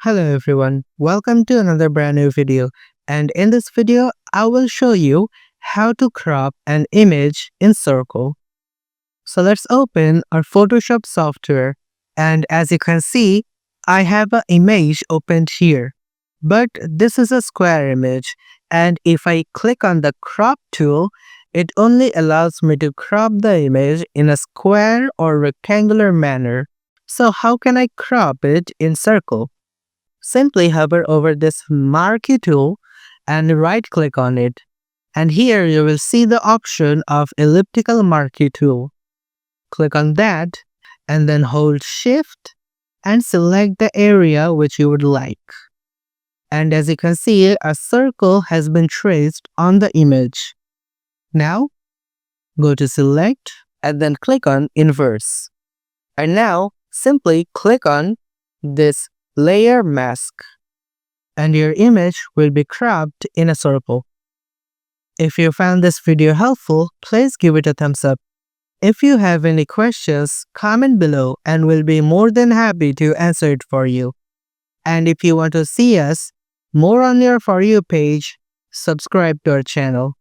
Hello everyone, welcome to another brand new video, and in this video I will show you how to crop an image in Circle. So let's open our Photoshop software, and as you can see I have an image opened here. But this is a square image, and if I click on the crop tool, it only allows me to crop the image in a square or rectangular manner. So how can I crop it in Circle? Simply hover over this marquee tool and right click on it. And here you will see the option of elliptical marquee tool. Click on that and then hold shift and select the area which you would like. And as you can see, a circle has been traced on the image. Now go to select and then click on inverse. And now simply click on this layer mask and your image will be cropped in a circle. If you found this video helpful, please give it a thumbs up. If you have any questions, comment below and we'll be more than happy to answer it for you. And if you want to see us more on your For You page, subscribe to our channel.